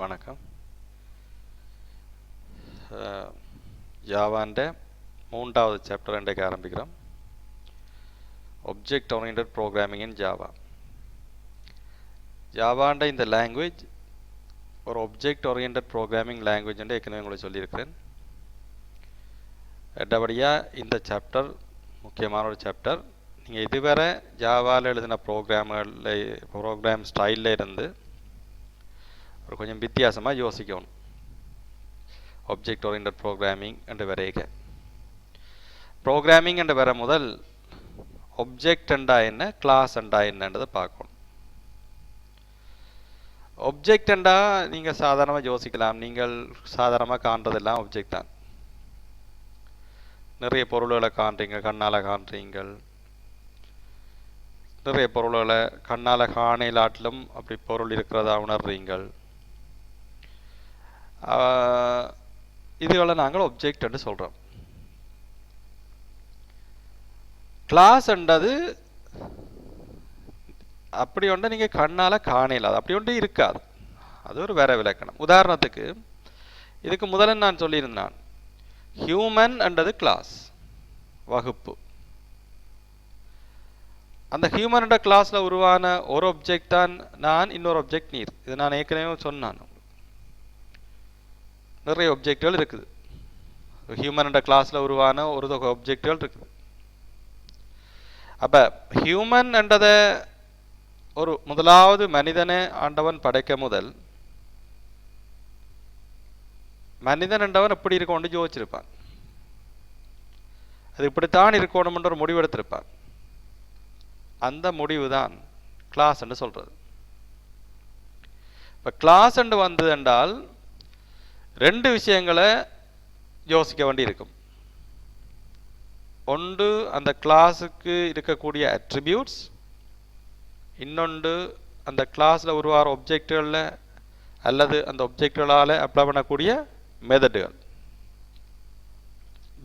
வணக்கம். ஜாவாண்ட 3வது சாப்டர் இன்றைக்கு ஆரம்பிக்கிறோம். Object oriented programming in Java. ஜாவாண்ட இந்த லாங்குவேஜ் ஒரு ஒப்ஜெக்ட் ஓரியன்டட் ப்ரோக்ராமிங் லாங்குவேஜ் என்று ஏற்கனவே உங்களுக்கு சொல்லியிருக்கிறேன். ரெண்டாவடியாக இந்த சாப்டர் முக்கியமான ஒரு சாப்டர். நீங்கள் இதுவரை ஜாவாவில் எழுதின ப்ரோக்ராம் ஸ்டைலில் இருந்து ஒரு கொஞ்சம் வித்தியாசமாக யோசிக்கணும். ஒப்ஜெக்ட் ஓரியன்டட் ப்ரோக்ராமிங் என்று வரைக ப்ரோக்ராமிங் என்று வர முதல் ஒப்ஜெக்ட் என்றா என்ன, கிளாஸ் என்றா என்னன்றதை பார்க்கணும். ஒப்ஜெக்ட் என்றா நீங்கள் சாதாரணமாக யோசிக்கலாம். நீங்கள் சாதாரணமாக காண்றதெல்லாம் ஒப்ஜெக்ட் தான். நிறைய பொருள்களை காண்றீங்க, கண்ணால் காண்றீங்கள். நிறைய பொருள்களை கண்ணால் காணையிலாட்டிலும் அப்படி பொருள் இருக்கிறதா உணர்றீங்கள். இதுகளை நாங்கள் ஒப்ஜெக்ட் என்று சொல்கிறோம். கிளாஸ் என்றது அப்படி ஒன்று நீங்கள் கண்ணால் காணலாது, அப்படி ஒன்று இருக்காது. அது ஒரு வேற விளக்கணம். உதாரணத்துக்கு இதுக்கு முதல்ல நான் சொல்லியிருந்தான், ஹியூமன் என்றது கிளாஸ், வகுப்பு. அந்த ஹியூமன் என்ற கிளாஸில் உருவான ஒரு ஒப்ஜெக்ட் தான் நான், இன்னொரு ஒப்ஜெக்ட் நீர். இது நான் ஏற்கனவே சொன்னான். நிறைய ஒப்ஜெக்டுகள் இருக்குது. ஹியூமன் என்ற கிளாஸில் உருவான ஒரு தொகை ஒப்ஜெக்டுகள் இருக்குது. அப்போ ஹியூமன் என்றதை ஒரு முதலாவது மனிதனை ஆண்டவன் படைக்க முதல் மனிதன் என்றவன் எப்படி இருக்கணும்னு யோசிச்சிருப்பான். அது இப்படித்தான் இருக்கணும்ன்ற ஒரு முடிவு எடுத்திருப்பான். அந்த முடிவு தான் கிளாஸ் என்று சொல்றது. இப்போ கிளாஸ் என்று வந்தது என்றால் ரெண்டு விஷயங்களை யோசிக்க வேண்டி இருக்கும். ஒன்று அந்த கிளாஸுக்கு இருக்கக்கூடிய அட்ரிபியூட்ஸ், இன்னொன்று அந்த கிளாஸில் உருவாகிற ஒப்ஜெக்டுகளில் அல்லது அந்த ஒப்ஜெக்டுகளால் அப்ளை பண்ணக்கூடிய மெத்தடுகள்,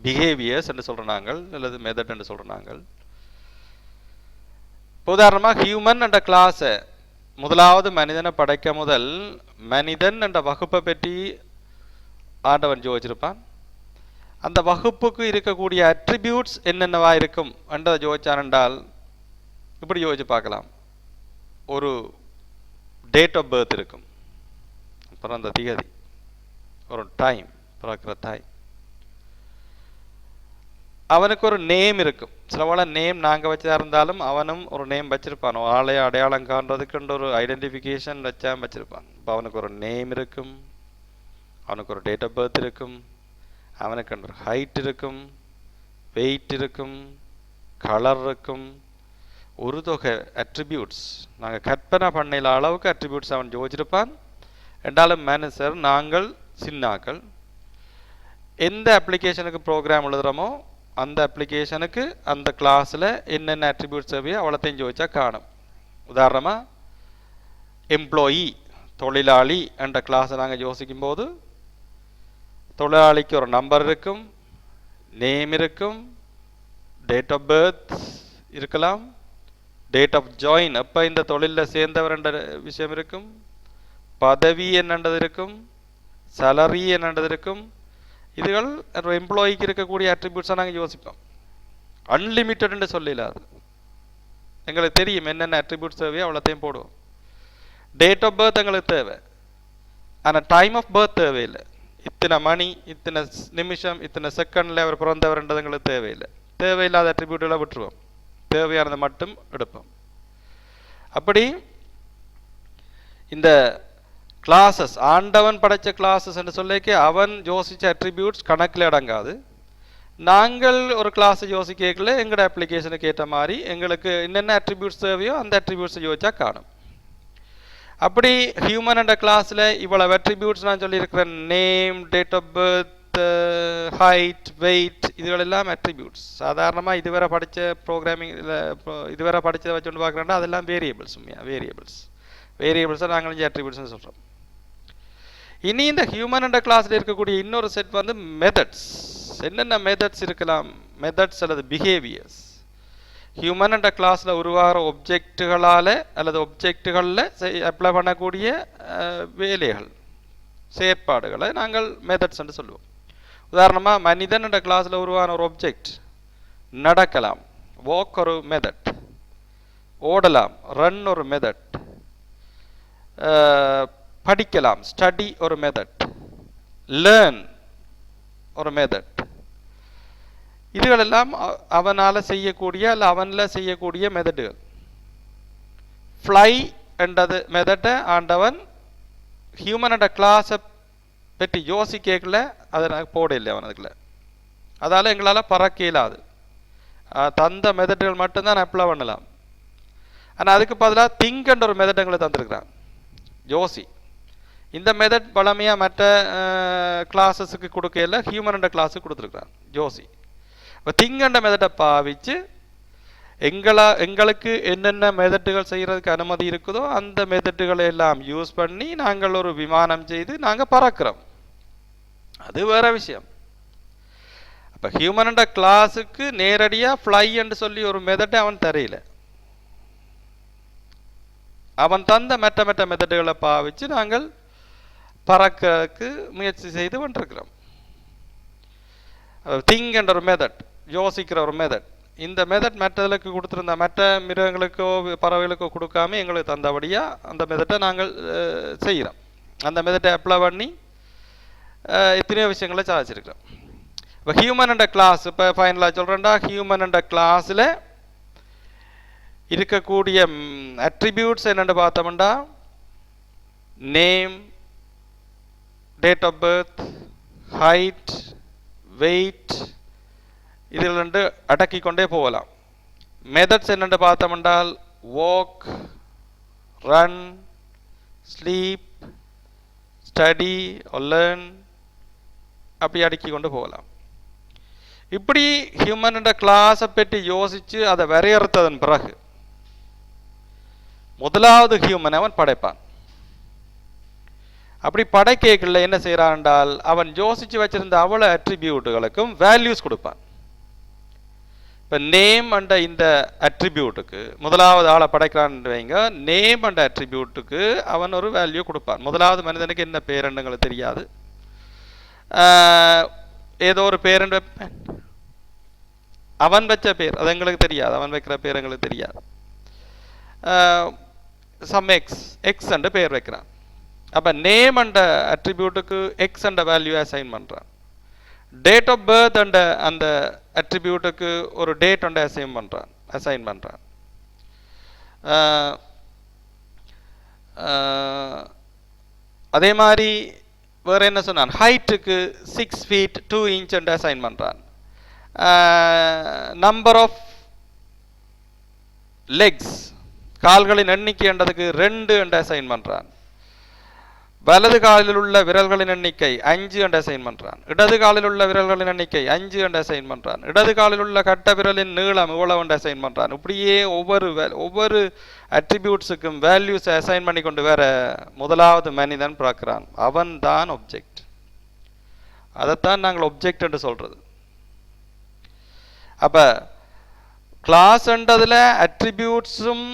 பிஹேவியர்ஸ் என்று சொல்கிற நாங்கள், அல்லது மெத்தட் என்று சொல்கிற நாங்கள். உதாரணமாக ஹியூமன் என்ற கிளாஸை முதலாவது மனிதனை படைக்க முதல் மனிதன் என்ற வகுப்பை பற்றி ஆண்டவன் யோசிச்சிருப்பான். அந்த வகுப்புக்கு இருக்கக்கூடிய அட்ரிபியூட்ஸ் என்னென்னவா இருக்கும் என்றதை யோசிச்சான் என்றால் இப்படி யோசிச்சு பார்க்கலாம். ஒரு டேட் ஆஃப் பர்த் இருக்கும், பிறந்த திகதி, ஒரு டைம், பிறக்கிற டைம். அவனுக்கு ஒரு நேம் இருக்கும். சிலவாழ நேம் நாங்கள் வச்சதா இருந்தாலும் அவனும் ஒரு நேம் வச்சிருப்பான். ஆளை அடையாளம் காண்றதுக்குன்ற ஒரு ஐடென்டிஃபிகேஷன் வச்சிருப்பான். இப்போ அவனுக்கு ஒரு நேம் இருக்கும், அவனுக்கு ஒரு டேட் ஆஃப் பர்த் இருக்கும், அவனுக்கு ஒரு ஹைட் இருக்கும், வெயிட் இருக்கும், கலர் இருக்கும், ஒரு தொகை அட்ரிபியூட்ஸ். நாங்கள் கற்பனை பண்ணல அளவுக்கு அட்ரிபியூட்ஸ் அவன் யோசிச்சிருப்பான். ரெண்டாலும் மேனேஜர் நாங்கள் சின்னாக்கள் எந்த அப்ளிகேஷனுக்கு ப்ரோக்ராம் எழுதுகிறோமோ அந்த அப்ளிகேஷனுக்கு அந்த கிளாஸில் என்னென்ன அட்ரிபியூட்ஸ் தேவையோ அவ்வளோத்தையும் யோசிச்சா காணும். உதாரணமாக எம்ப்ளாயி, தொழிலாளி என்ற கிளாஸை நாங்கள் யோசிக்கும் போது தொழிலாளிக்கு ஒரு நம்பர் இருக்கும், நேம் இருக்கும், டேட் ஆஃப் பர்த் இருக்கலாம், டேட் ஆஃப் ஜாயின், அப்போ இந்த தொழிலில் சேர்ந்தவர் என்ற விஷயம் இருக்கும், பதவி என்னன்றது இருக்கும், சேலரி என்னன்றது இருக்கும். இதுகள் எம்ப்ளாயிக்கு இருக்கக்கூடிய அட்ரிபியூட்ஸாக நாங்கள் யோசிப்போம். அன்லிமிட்டட்னு சொல்லலாது, எங்களுக்கு தெரியும் என்னென்ன அட்ரிபியூட்ஸ் தேவையோ அவ்வளோத்தையும் போடுவோம். டேட் ஆஃப் பர்த் எங்களுக்கு தேவை, ஆனால் டைம் ஆஃப் பர்த் தேவையில்லை. இத்தனை மணி, இத்தனை நிமிஷம், இத்தனை செகண்டில் அவர் பிறந்தவர்ன்றது எங்களுக்கு தேவையில்லை. தேவையில்லாத அட்ரிபியூட்டெல்லாம் விட்டுருவோம், தேவையானதை மட்டும் எடுப்போம். அப்படி இந்த கிளாஸஸ், ஆண்டவன் படைத்த கிளாஸஸ் என்று சொல்லிக்க அவன் யோசித்த அட்ரிபியூட்ஸ் கணக்கில் அடங்காது. நாங்கள் ஒரு கிளாஸை யோசிக்கல, எங்களோட அப்ளிகேஷனுக்கு ஏற்ற மாதிரி எங்களுக்கு என்னென்ன அட்ரிபியூட்ஸ் தேவையோ அந்த அட்ரிபியூட்ஸை யோசிச்சா காணும். அப்படி ஹியூமன் என்ற கிளாஸில் இவ்வளவு அட்ரிபியூட்ஸ் நான் சொல்லியிருக்கிறேன். Name, date of birth, height, weight, இதுகளெல்லாம் அட்ரிபியூட்ஸ். சாதாரணமாக இதுவரை படித்த ப்ரோக்ராமிங்கில் இதுவரை படித்ததை வச்சுட்டு பார்க்குறேன்னா அதெல்லாம் வேரியபிள்ஸ். உண்மையாக வேரியபிள்ஸை நாங்கள் இங்கே அட்ரிபியூட்ஸ்னு சொல்கிறோம். இனி இந்த ஹியூமன் என்ற கிளாஸில் இருக்கக்கூடிய இன்னொரு செட் வந்து மெத்தட்ஸ். என்னென்ன மெத்தட்ஸ் இருக்கலாம்? மெத்தட்ஸ் அல்லது பிஹேவியர்ஸ். ஹியூமன் என்ற கிளாஸில் உருவாகிற ஒப்ஜெக்டுகளால் அல்லது ஒப்ஜெக்டுகளில் அப்ளை பண்ணக்கூடிய வேலைகள், செயற்பாடுகளை நாங்கள் மெத்தட்ஸ் என்று சொல்லுவோம். உதாரணமாக மனிதன் என்ற கிளாஸில் உருவான ஒரு ஒப்ஜெக்ட் நடக்கலாம், வாக் ஒரு மெத்தட், ஓடலாம் ரன் ஒரு மெத்தட், படிக்கலாம் ஸ்டடி ஒரு மெத்தட், லேர்ன் ஒரு மெத்தட். இதுகளெல்லாம் அவனால் செய்யக்கூடிய அல்ல அவனில் செய்யக்கூடிய மெத்தடுகள். ஃப்ளை என்றது மெத்தட்டை ஆண்டவன் ஹியூமன் என்ற கிளாஸை பற்றி யோசிக்கல, அதை நாங்கள் போட இல்லை அவனுக்குள்ள. அதால் எங்களால் பறக்க இயலாது. தந்த மெத்தட்டுகள் மட்டும்தான் அப்ளை பண்ணலாம். ஆனால் அதுக்கு பதிலாக திங்க் என்ற ஒரு மெத்தட் எங்களை தந்திருக்கிறான், யோசி. இந்த மெத்தட் பழமையாக மற்ற கிளாஸஸுக்கு கொடுக்கல, ஹியூமன் என்ற கிளாஸுக்கு கொடுத்துருக்குறான், யோசி. இப்போ திங்க் என்ற மெத்தட்டை பாவிச்சு எங்களுக்கு என்னென்ன மெத்தட்டுகள் செய்கிறதுக்கு அனுமதி இருக்குதோ அந்த மெத்தட்டுகளை எல்லாம் யூஸ் பண்ணி நாங்கள் ஒரு விமானம் செய்து நாங்கள் பறக்கிறோம். அது வேற விஷயம். அப்போ ஹியூமன் என்ற கிளாஸுக்கு நேரடியாக ஃப்ளை என்று சொல்லி ஒரு மெத்தட்டை அவன் தரையில, அவன் தந்த மெட்ட மெத்தட்டுகளை பாவிச்சு நாங்கள் பறக்கிறதுக்கு முயற்சி செய்து கொண்டிருக்கிறோம். திங்க் என்ற ஒரு மெத்தட், யோசிக்கிற ஒரு மெத்தட். இந்த மெத்தட் மற்றதுக்கு கொடுத்துருந்த மற்ற மிருகங்களுக்கோ பறவைகளுக்கோ கொடுக்காம எங்களுக்கு தந்தபடியாக அந்த மெத்தட்டை நாங்கள் செய்கிறோம். அந்த மெத்தட்டை அப்ளை பண்ணி எத்தனையோ விஷயங்களை சாதிச்சிருக்கிறோம். இப்போ ஹியூமன் என்ற கிளாஸ், இப்போ ஃபைனலாக சொல்கிறேன்டா, ஹியூமன் என்ற கிளாஸில் இருக்கக்கூடிய அட்ரிபியூட்ஸ் என்னென்னு பார்த்தோம்னா name, date of birth, height, weight, இதில் ரெண்டு அடக்கி கொண்டே போகலாம். மெத்தட்ஸ் என்னென்று பார்த்தோம்னால் walk, run, sleep, study, learn, அப்படி அடுக்கி கொண்டு போகலாம். இப்படி ஹியூமன் என்ற கிளாஸை பற்றி யோசித்து அதை வரையறுத்ததன் பிறகு முதலாவது ஹியூமன் அவன் படைப்பான். அப்படி படைக்கல என்ன செய்யறான் என்றால் அவன் யோசிச்சு வச்சிருந்த அவ்வளவு அட்ரிபியூட்டுகளுக்கும் வேல்யூஸ் கொடுப்பான். இப்போ நேம் என்ற இந்த அட்ரிபியூட்டுக்கு முதலாவது ஆளை படைக்கிறான் வைங்க, நேம் என்ற அட்ரிபியூட்டுக்கு அவன் ஒரு வேல்யூ கொடுப்பான். முதலாவது மனிதனுக்கு என்ன பேரெண்டுங்களுக்கு தெரியாது, ஏதோ ஒரு பேரெண்டு வைப்பேன், அவன் வச்ச பேர் அது எங்களுக்கு தெரியாது, அவன் வைக்கிற பேர் எங்களுக்கு தெரியாது. சம் எக்ஸ் என்ற பேர் வைக்கிறான். அப்போ நேம் என்ற அட்ரிபியூட்டுக்கு எக்ஸ் என்ற வேல்யூ அசைன் பண்ணுறான். டேட் ஆஃப் பர்த் என்ற அந்த அட்ரிபியூட்டுக்கு ஒரு டேட் ஒன்று அசைன் பண்ணுறான். அதே மாதிரி வேற என்ன சொன்னான், ஹைட்டுக்கு 6 feet 2 inch என்று அசைன் பண்ணுறான். நம்பர் ஆஃப் லெக்ஸ், கால்களின் எண்ணிக்கை என்றதுக்கு 2 என்று அசைன் பண்ணுறான். வலது காலில் உள்ள விரல்களின் எண்ணிக்கை 5 என்று அசைன் பண்ணுறான். இடது காலில் உள்ள விரல்களின் எண்ணிக்கை 5 என்று அசைன் பண்ணுறான். இடது காலில் உள்ள கட்ட விரலின் நீளம் இவ்வளவு என்று அசைன் பண்ணுறான். இப்படியே ஒவ்வொரு அட்ரிபியூட்ஸுக்கும் வேல்யூஸ் அசைன் பண்ணி கொண்டு வேற முதலாவது மனிதன் பார்க்கிறான். அவன் தான் ஒப்ஜெக்ட். அதைத்தான் நாங்கள் ஒப்ஜெக்ட் என்று சொல்றது. அப்ப கிளாஸ் என்றதுல அட்ரிபியூட்ஸும்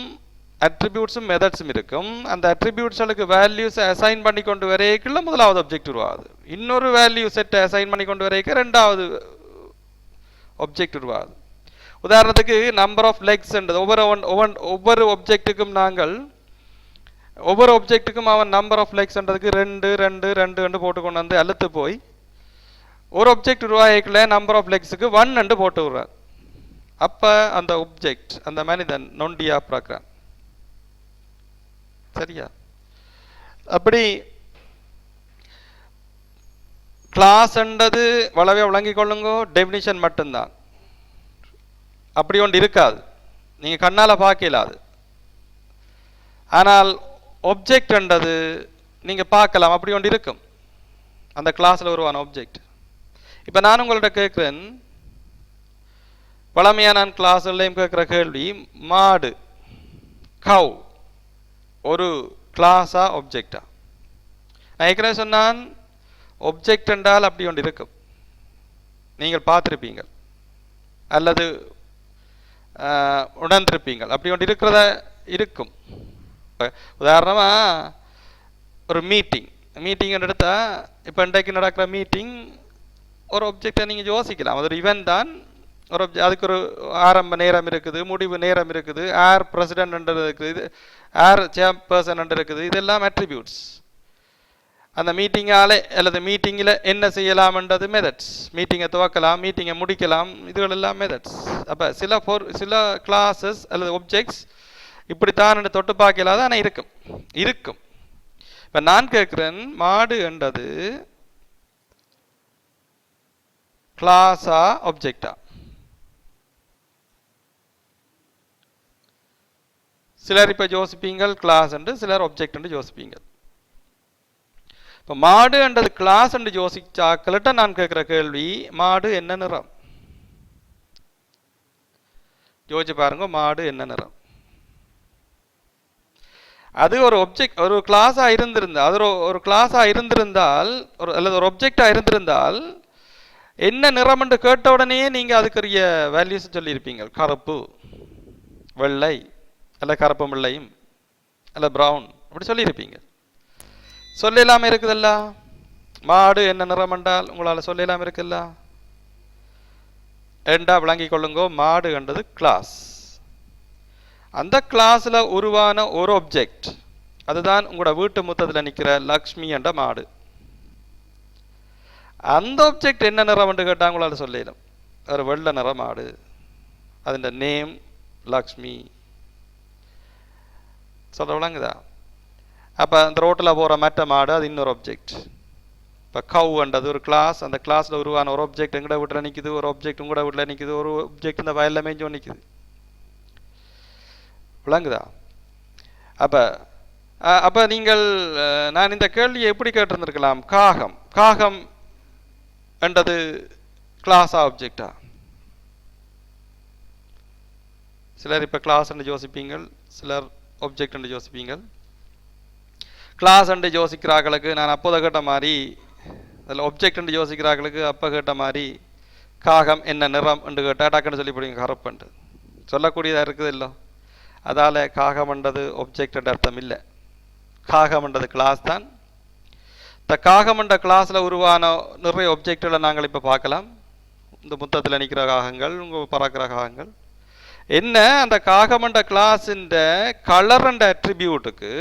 மெத்தட்ஸும் இருக்கும். அந்த அட்ரிபியூட்ஸ்களுக்கு வேல்யூஸ் அசைன் பண்ணி கொண்டு வரைக்குள்ள முதலாவது ஒப்ஜெக்ட் உருவாகுது. இன்னொரு வேல்யூ செட்டை அசைன் பண்ணி கொண்டு வரைக்கும் ரெண்டாவது ஒப்ஜெக்ட் உருவாகுது. உதாரணத்துக்கு நம்பர் ஆஃப் லெக்ஸ் என்றது ஒவ்வொரு ஒப்ஜெக்ட்டுக்கும் அவன் நம்பர் ஆஃப் லெக்ஸ் என்றதுக்கு 2 போட்டு கொண்டு வந்து அழுத்து போய் ஒரு ஒப்ஜெக்ட் உருவாகிக்கல நம்பர் ஆஃப் லெக்ஸுக்கு 1 என்று போட்டு விடுறான். அப்ப அந்த ஒப்ஜெக்ட் அந்த மனிதன் நொண்டியா பார்க்கிறான். சரியா? அப்படி கிளாஸ் என்றது வளவே விளங்கிக் கொள்ளுங்கோ, டெபினிஷன் மட்டும்தான். அப்படி ஒன்று இருக்காது, நீங்க கண்ணால பார்க்கலாது. ஆனால் ஒப்ஜெக்ட் என்றது நீங்க பார்க்கலாம், அப்படி ஒன்று இருக்கும். அந்த கிளாஸ்ல உருவான ஒப்ஜெக்ட். இப்ப நான் உங்கள்ட்ட கேட்கிறேன், பழமையா நான் கிளாஸ்லையும் கேட்கிற கேள்வி, மாடு கவ் ஒரு கிளாஸா ஒப்ஜெக்டா? நான் ஏற்கனவே சொன்னான் ஒப்ஜெக்ட் என்றால் அப்படி ஒன்று இருக்கும், நீங்கள் பார்த்துருப்பீங்க அல்லது உணர்ந்திருப்பீங்க. அப்படி ஒன்று இருக்கும். உதாரணமா ஒரு மீட்டிங், மீட்டிங் எடுத்தா இப்போ இன்றைக்கு நடக்கிற மீட்டிங் ஒரு ஒப்ஜெக்டை நீங்கள் யோசிக்கலாம். அது ஒரு இவெண்ட் தான். ஒரு அதுக்கு ஒரு ஆரம்ப நேரம் இருக்குது, முடிவு நேரம் இருக்குது, ஏர் பிரசிடென்ட் இருக்குது, ஏர் சேர்பர்சன் இருக்குது. இதெல்லாம் அட்ரிபியூட்ஸ். அந்த மீட்டிங்காலே அல்லது மீட்டிங்கில் என்ன செய்யலாம்ன்றது மெதட்ஸ். மீட்டிங்கை துவக்கலாம், மீட்டிங்கை முடிக்கலாம், இதுகள் எல்லாம் மெதட்ஸ். அப்போ சில கிளாஸஸ் அல்லது ஒப்ஜெக்ட்ஸ் இப்படித்தான் தொட்டு பார்க்கலாத, ஆனால் இருக்கும். இப்போ நான் கேட்குறேன், மாடு என்றது கிளாஸா ஒப்ஜெக்டா? சிலர் இப்போ யோசிப்பீங்கள் கிளாஸ் என்று, சிலர் ஒப்ஜெக்ட் என்று யோசிப்பீங்க. இப்போ மாடு என்றது கிளாஸ் என்று யோசிச்சாக்கள்கிட்ட நான் கேட்குற கேள்வி, மாடு என்ன நிறம்? யோசிச்சு பாருங்க, மாடு என்ன நிறம்? அது ஒரு ஒப்ஜெக்ட், ஒரு கிளாஸா இருந்திருந்தால், அது ஒரு கிளாஸா இருந்திருந்தால், அல்லது ஒரு ஒப்ஜெக்டா இருந்திருந்தால் என்ன நிறம் என்று கேட்ட உடனே நீங்க அதுக்குரிய வேல்யூஸ் சொல்லியிருப்பீங்க. கருப்பு, வெள்ளை, அல்ல கருப்பும் வெள்ளையும், அல்ல பிரவுன், அப்படி சொல்லியிருப்பீங்க. சொல்லலாம இருக்குதல்ல? மாடு என்ன நிறம் என்றால் உங்களால் சொல்லலாம இருக்குல்ல? ரெண்டா விளங்கிக் கொள்ளுங்கோ. மாடு என்றது கிளாஸ். அந்த கிளாஸ்ல உருவான ஒரு ஒப்ஜெக்ட், அதுதான் உங்களோட வீட்டு முத்தத்தில் நிற்கிற லக்ஷ்மி என்ற மாடு. அந்த ஒப்ஜெக்ட் என்ன நிறம் என்று கேட்டால் உங்களால் சொல்லலாம். ஒரு வெள்ளை நிற மாடு, அதன் நேம் லக்ஷ்மி. சொல்ற விளங்குதா? அப்போ அந்த ரோட்டில் போகிற மற்ற மாடு அது இன்னொரு ஒப்ஜெக்ட். இப்போ கவுன்றது ஒரு கிளாஸ். அந்த கிளாஸில் உருவான ஒரு ஒப்ஜெக்ட் எங்கட வீட்டில் நிற்குது, ஒரு ஒப்ஜெக்ட் உங்களோட வீட்டில் நிற்குது, ஒரு ஒப்ஜெக்ட் இந்த வயலில் மேய்ஞ்சோ நிற்குது. விளங்குதா? அப்போ நீங்கள், நான் இந்த கேள்வியை எப்படி கேட்டிருந்திருக்கலாம்? காகம் என்றது கிளாஸா ஒப்ஜெக்டா? சிலர் இப்போ கிளாஸ் என்று யோசிப்பீங்கள், சிலர் ஒப்ஜெக்ட் என்று யோசிப்பீங்கள். கிளாஸ் என்று யோசிக்கிறார்களுக்கு நான் அப்போதை கேட்ட மாதிரி, அதில் ஒப்ஜெக்ட் என்று யோசிக்கிறார்களுக்கு அப்போ கேட்ட மாதிரி, காகம் என்ன நிறம் என்று கேட்டால் டக்குன்னு சொல்லி போடுங்க கருப்புண்டு சொல்லக்கூடியதாக இருக்குது இல்லை. அதால் காகம்ன்றது ஒப்ஜெக்ட் என்ற அர்த்தம் இல்லை. காகம்ன்றது கிளாஸ் தான். இந்த காகமண்ட கிளாஸில் உருவான நிறைய ஒப்ஜெக்டுகளை நாங்கள் இப்போ பார்க்கலாம். இந்த முத்தத்தில் நிற்கிற காகங்கள், உங்கள் பறக்கிற காகங்கள் என்ன. அந்த காகமண்ட கிளாஸின் கலர் அண்ட் அட்ரிபியூட்டுக்கு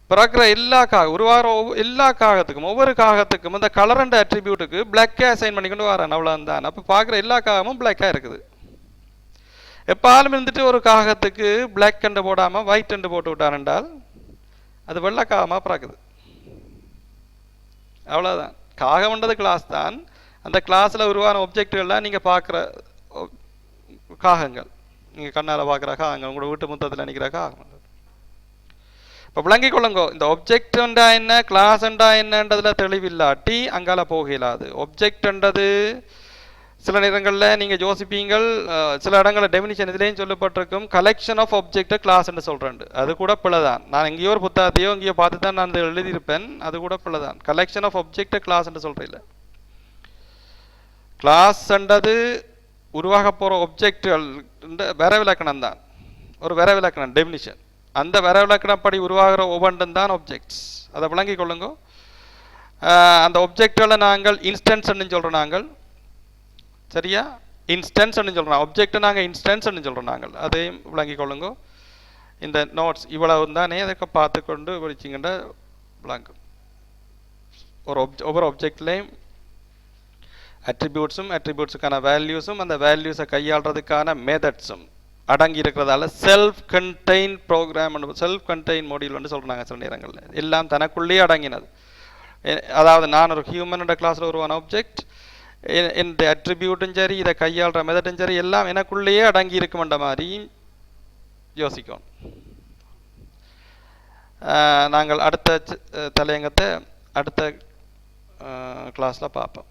பிறக்கிற உருவாகிற எல்லா காகத்துக்கும், ஒவ்வொரு காகத்துக்கும் அந்த கலர் அண்ட் அட்ரிபியூட்டுக்கு பிளாக்கே அசைன் பண்ணிக்கொண்டு வரேன். அவ்வளோதான். அப்போ பார்க்குற எல்லா காகமும் பிளாக்காக இருக்குது. எப்பாலும் இருந்துட்டு ஒரு காகத்துக்கு பிளாக் அண்டு போடாமல் ஒயிட் அண்டு போட்டு விட்டார் என்றால் அது வெள்ளை காகமாக பிறக்குது. அவ்வளோதான். காகம்ன்றது கிளாஸ் தான். அந்த கிளாஸில் உருவான ஒப்ஜெக்டுகள்லாம் நீங்கள் பார்க்குற காகங்கள், நீங்கள் கண்ணால் பார்க்குற காகங்கள், உங்களோட வீட்டு முத்தத்தில் நிற்கிற காகங்கள். இப்போ விளங்கிக் கொள்ளுங்கோ, இந்த ஒப்ஜெக்ட்ண்டா என்ன, கிளாஸ்ண்டா என்னன்றதில் தெளிவில்லாட்டி அங்கால போகலாது. ஒப்ஜெக்ட்ன்றது சில நேரங்களில் நீங்கள் யோசிப்பீங்கள், சில இடங்களில் டெஃபினிஷன் இதுலேயும் சொல்லப்பட்டிருக்கும், கலெக்ஷன் ஆஃப் ஒப்ஜெக்டை கிளாஸ்ன்னு சொல்கிறேன். அது கூட பிள்ளை தான். நான் எங்கேயோ ஒரு புத்தகத்தையோ எங்கேயோ பார்த்து தான் நான் எழுதியிருப்பேன். அது கூட பிள்ளை தான். கலெக்ஷன் ஆஃப் ஒப்ஜெக்டை கிளாஸ்ன்னு சொல்கிறேன். கிளாஸ்ன்றது உருவாக போகிற ஒப்ஜெக்டுகள் வரவிலக்கணம் தான். ஒரு வரவிலக்கணம் டெஃபினிஷன். அந்த வரவிலக்கணப்படி உருவாகிற ஒவ்வொன்றும் தான் ஒப்ஜெக்ட்ஸ். அதை விளங்கிக் கொள்ளுங்க. அந்த ஒப்ஜெக்டுகளை நாங்கள் இன்ஸ்டன்ஸ்ன்னு சொல்கிறோம். நாங்கள் சரியா இன்ஸ்டன்ஸ் சொல்கிறோம். ஒப்ஜெக்ட் நாங்கள் இன்ஸ்டன்ஸ் சொல்கிறோம். நாங்கள் அதையும் விளங்கிக் கொள்ளுங்க. இந்த நோட்ஸ் இவ்வளவு தானே, அதுக்கு பார்த்து கொண்டு படிச்சிங்கன்னா விளங்கும். ஒவ்வொரு ஒப்ஜெக்ட்லேயும் அட்ரிபியூட்ஸும், அட்ரிபியூட்ஸுக்கான வேல்யூஸும், அந்த வேல்யூஸை கையாளுறதுக்கான மெத்தட்ஸும் அடங்கி இருக்கிறதால self contain program, self contain module சொல்கிறாங்க. சில நேரங்களில் எல்லாம் தனக்குள்ளேயே அடங்கினது. அதாவது நான் ஒரு ஹியூமன் கிளாஸில் உருவான ஒப்ஜெக்ட், இந்த அட்ரிபியூட்டும் சரி, இதை கையாளுற மெத்தடும் சரி, எல்லாம் எனக்குள்ளேயே அடங்கி இருக்குமென்ற மாதிரி யோசிக்கணும். நாங்கள் அடுத்த தலையங்கத்தை அடுத்த கிளாஸில் பார்ப்போம்.